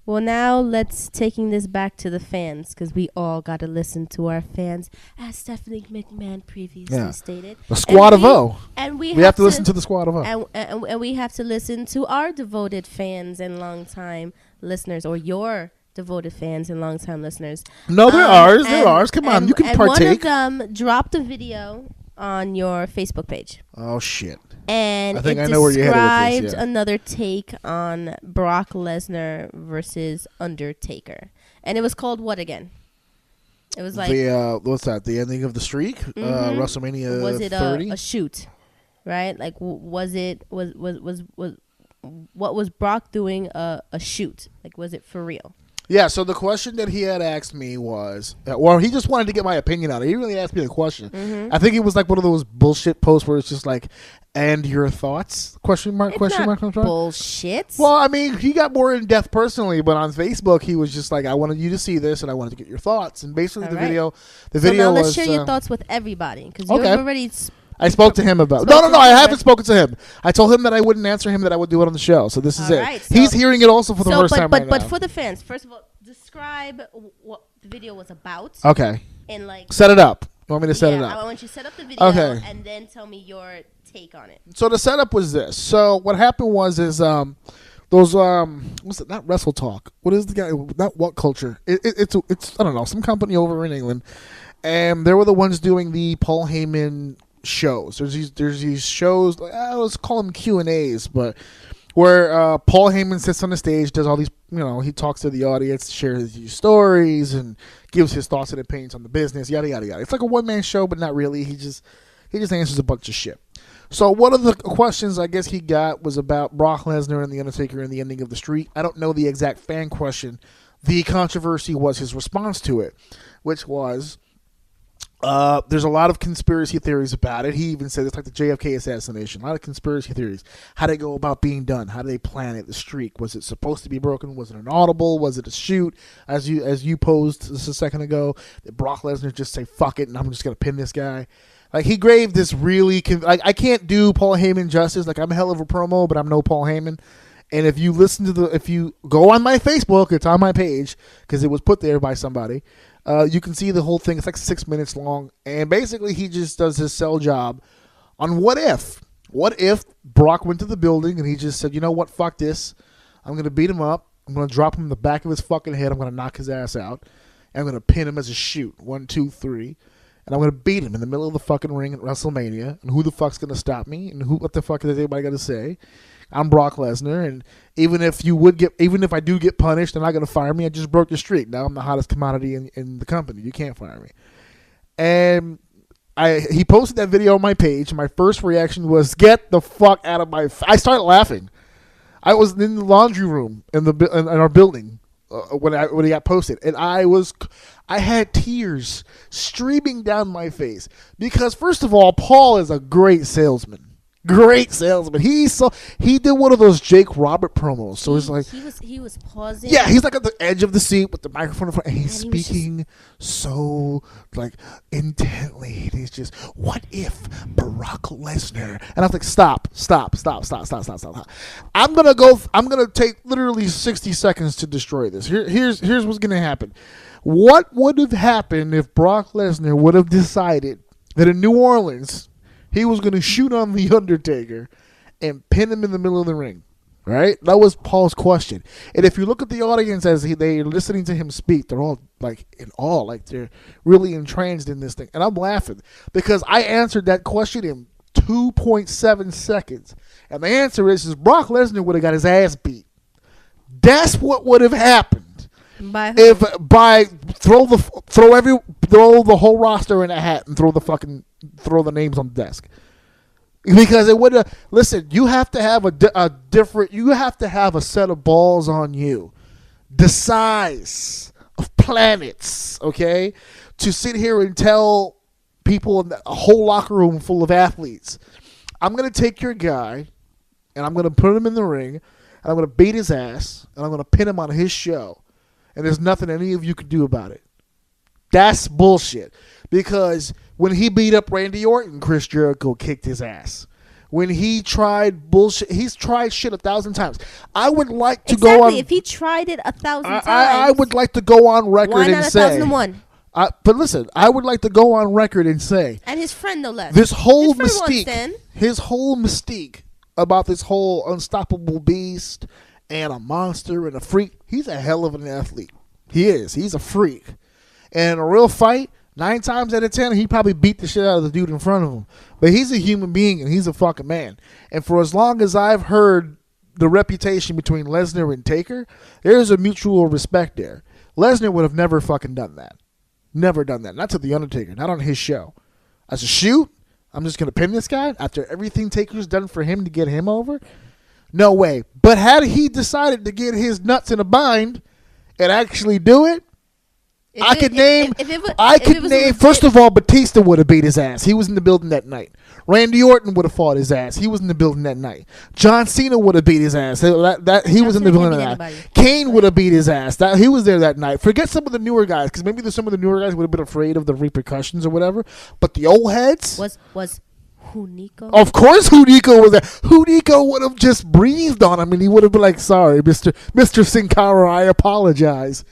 Well, now let's taking this back to the fans, because we all got to listen to our fans, as Stephanie McMahon previously stated. The Squad of O. And we have to listen to the Squad of O. And we have to listen to our devoted fans and longtime listeners, or your devoted fans and longtime listeners. No, they're ours. They're ours. Come on, you can partake. One of them dropped a video on your Facebook page. Oh, shit. And I think I know where you're headed with this, another take on Brock Lesnar versus Undertaker. And it was called what again? It was like... what's that? The ending of the streak? WrestleMania 30? Was it a shoot? Right? Like, what was Brock doing a shoot? Like, was it for real? Yeah, so the question that he had asked me was, or he just wanted to get my opinion on it. He really asked me the question. Mm-hmm. I think it was like one of those bullshit posts where it's just like, and your thoughts? Question mark? Bullshit. Well, I mean, he got more in depth personally, but on Facebook he was just like, I wanted you to see this and I wanted to get your thoughts. And basically video so now let's share your thoughts with everybody, because you've already... I spoke to him about... No, I haven't spoken to him. I told him that I wouldn't answer him, that I would do it on the show. So this is it. Right, so he's hearing it also for the first time right But now. for the fans, first of all, describe what the video was about. Okay. And like... Set it up. You want me to set it up? I want you to set up the video and then tell me your take on it. So the setup was this. So what happened was those what's it? Not Wrestle Talk. What is the guy? Not What Culture. It's I don't know, some company over in England, and they were the ones doing the Paul Heyman shows. There's these shows, let's call them Q&As, but where Paul Heyman sits on the stage, does all these, he talks to the audience, shares these stories, and gives his thoughts and opinions on the business, yada yada yada. It's like a one-man show, but not really. He just answers a bunch of shit. So one of the questions I guess he got was about Brock Lesnar and The Undertaker and the ending of the streak. I don't know the exact fan question. The controversy was his response to it, which was, there's a lot of conspiracy theories about it. He even said it's like the JFK assassination. A lot of conspiracy theories. How did it go about being done? How did they plan it? The streak. Was it supposed to be broken? Was it an audible? Was it a shoot? As you posed just a second ago, did Brock Lesnar just say fuck it and I'm just gonna pin this guy? Like, he gave this really... I can't do Paul Heyman justice. Like, I'm a hell of a promo, but I'm no Paul Heyman. And if you if you go on my Facebook, it's on my page, because it was put there by somebody, you can see the whole thing. It's like 6 minutes long. And basically, he just does his sell job on what if. What if Brock went to the building and he just said, you know what, fuck this. I'm going to beat him up. I'm going to drop him in the back of his fucking head. I'm going to knock his ass out. And I'm going to pin him as a shoot. 1, 2, 3. And I'm going to beat him in the middle of the fucking ring at WrestleMania. And who the fuck's going to stop me? And what the fuck is anybody going to say? I'm Brock Lesnar. And even if I do get punished, they're not going to fire me. I just broke the streak. Now I'm the hottest commodity in the company. You can't fire me. And he posted that video on my page. My first reaction was, get the fuck out of my... I started laughing. I was in the laundry room in our building when he got posted. And I had tears streaming down my face because, first of all, Paul is a great salesman. Great salesman. He did one of those Jake Robert promos. So it's like he was pausing. Yeah, he's like at the edge of the seat with the microphone in front, and he's speaking so like intently. And he's just, what if Brock Lesnar? And I was like, stop. I'm gonna take literally 60 seconds to destroy this. Here's what's gonna happen. What would have happened if Brock Lesnar would have decided that in New Orleans he was going to shoot on The Undertaker and pin him in the middle of the ring? Right? That was Paul's question. And if you look at the audience as they're listening to him speak, they're all like in awe, like they're really entranced in this thing. And I'm laughing because I answered that question in 2.7 seconds. And the answer is Brock Lesnar would have got his ass beat. That's what would have happened. Throw the whole roster in a hat and throw the names on the desk, because it would have. Listen, you have to have you have to have a set of balls on you, the size of planets, okay, to sit here and tell people in a whole locker room full of athletes, I'm gonna take your guy and I'm gonna put him in the ring and I'm gonna beat his ass and I'm gonna pin him on his show. And there's nothing any of you can do about it. That's bullshit. Because when he beat up Randy Orton, Chris Jericho kicked his ass. when he tried bullshit. He's tried shit 1,000 times. I would like to exactly. go on. If he tried it 1,000 times, I would like to go on record why and not say. 1,001? But listen, I would like to go on record and say. And his friend, no less. This whole his mystique. His whole mystique about this whole unstoppable beast and a monster and a freak. He's a hell of an athlete. He is. He's a freak. And in a real fight, 9 times out of 10, he probably beat the shit out of the dude in front of him. But he's a human being, and he's a fucking man. And for as long as I've heard the reputation between Lesnar and Taker, there's a mutual respect there. Lesnar would have never fucking done that. Never done that. Not to The Undertaker. Not on his show. As a shoot, I'm just going to pin this guy after everything Taker's done for him to get him over? No way. But had he decided to get his nuts in a bind and actually do it, I could name. First of all, Batista would have beat his ass. He was in the building that night. Randy Orton would have fought his ass. He was in the building that night. John Cena would have beat his ass. He was in the building that night. Kane would have beat his ass. He was there that night. Forget some of the newer guys, because maybe some of the newer guys would have been afraid of the repercussions or whatever. But the old heads was Hunico. Of course, Hunico was there. Hunico would have just breathed on him, and he would have been like, "Sorry, Mr. Sin Cara, I apologize."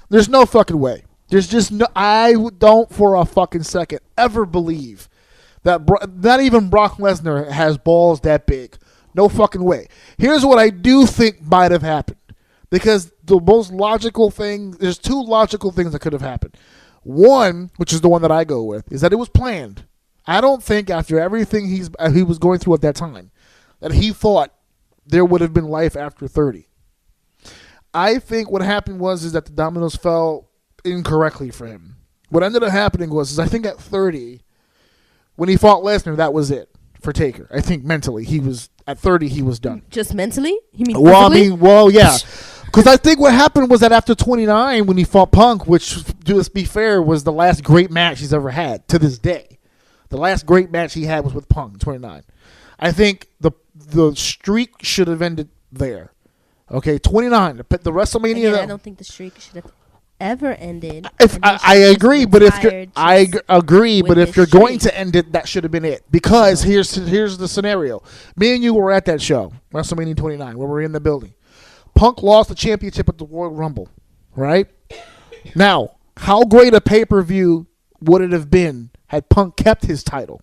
There's no fucking way. There's just no. I don't for a fucking second ever believe that not even Brock Lesnar has balls that big. No fucking way. Here's what I do think might have happened, because the most logical thing. There's 2 logical things that could have happened. One, which is the one that I go with, is that it was planned. I don't think after everything he was going through at that time that he thought there would have been life after 30. I think what happened was that the dominoes fell incorrectly for him. What ended up happening was I think at 30, when he fought Lesnar, that was it for Taker. I think mentally he was at 30 he was done. Just mentally? You mean physically? Yeah. Because I think what happened was that after 29, when he fought Punk, which, let's be fair, was the last great match he's ever had to this day. The last great match he had was with Punk in 29. I think the streak should have ended there. Okay, 29. The WrestleMania. Again, I don't think the streak should have ever ended. I agree, but if you're going to end it, that should have been it. Because here's the scenario. Me and you were at that show, WrestleMania 29, where we're in the building. Punk lost the championship at the Royal Rumble, right? Now, how great a pay-per-view would it have been had Punk kept his title?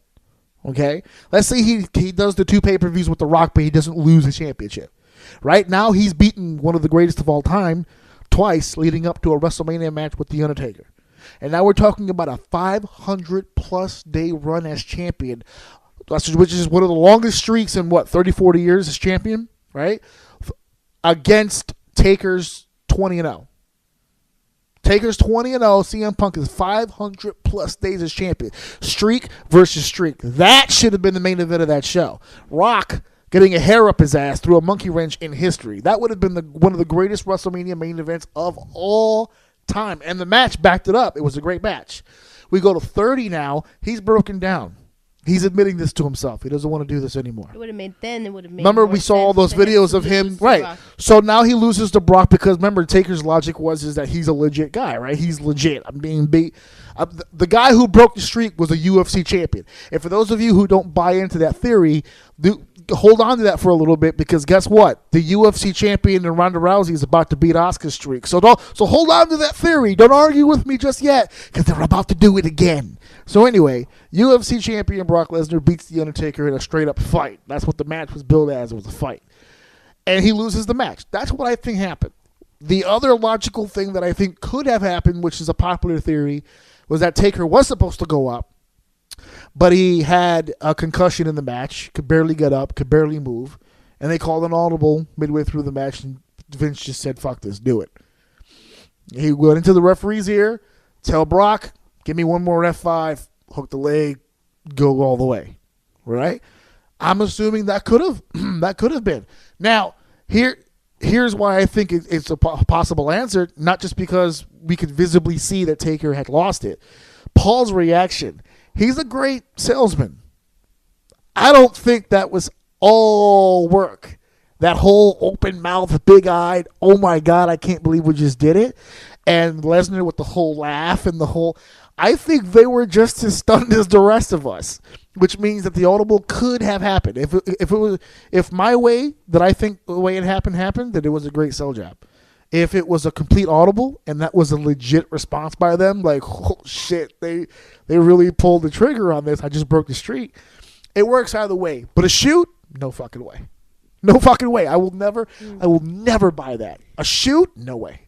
Okay? Let's say he does the 2 pay-per-views with The Rock, but he doesn't lose the championship. Right now, he's beaten one of the greatest of all time twice, leading up to a WrestleMania match with The Undertaker. And now we're talking about a 500-plus day run as champion, which is one of the longest streaks in, 30, 40 years as champion, right? Against Taker's 20-0. Taker's 20-0. CM Punk is 500-plus days as champion. Streak versus streak. That should have been the main event of that show. Rock getting a hair up his ass through a monkey wrench in history. That would have been one of the greatest WrestleMania main events of all time. And the match backed it up. It was a great match. We go to 30 now. He's broken down. He's admitting this to himself. He doesn't want to do this anymore. It would have made Remember, we saw all those videos of him. Right. So now he loses to Brock because, remember, Taker's logic is that he's a legit guy, right? He's legit. I'm being beat. The guy who broke the streak was a UFC champion. And for those of you who don't buy into that theory, hold on to that for a little bit, because guess what? The UFC champion and Ronda Rousey is about to beat Asuka's streak. So hold on to that theory. Don't argue with me just yet, because they're about to do it again. So anyway, UFC champion Brock Lesnar beats The Undertaker in a straight-up fight. That's what the match was billed as. It was a fight. And he loses the match. That's what I think happened. The other logical thing that I think could have happened, which is a popular theory, was that Taker was supposed to go up, but he had a concussion in the match, could barely get up, could barely move, and they called an audible midway through the match, and Vince just said, "Fuck this, do it." He went into the referee's ear, tell Brock, "Give me one more F5, hook the leg, go all the way." Right? I'm assuming that could have been. Now, here's why I think it's a possible answer, not just because we could visibly see that Taker had lost it. Paul's reaction. He's a great salesman. I don't think that was all work. That whole open mouth, big-eyed, oh my God, I can't believe we just did it. And Lesnar with the whole laugh and the whole... I think they were just as stunned as the rest of us. which means that the audible could have happened. If my way that I think the way it happened, then it was a great sell job. If it was a complete audible and that was a legit response by them, like, oh shit, they really pulled the trigger on this. I just broke the streak. It works either way. But a shoot, no fucking way. No fucking way. I will never buy that. A shoot, no way.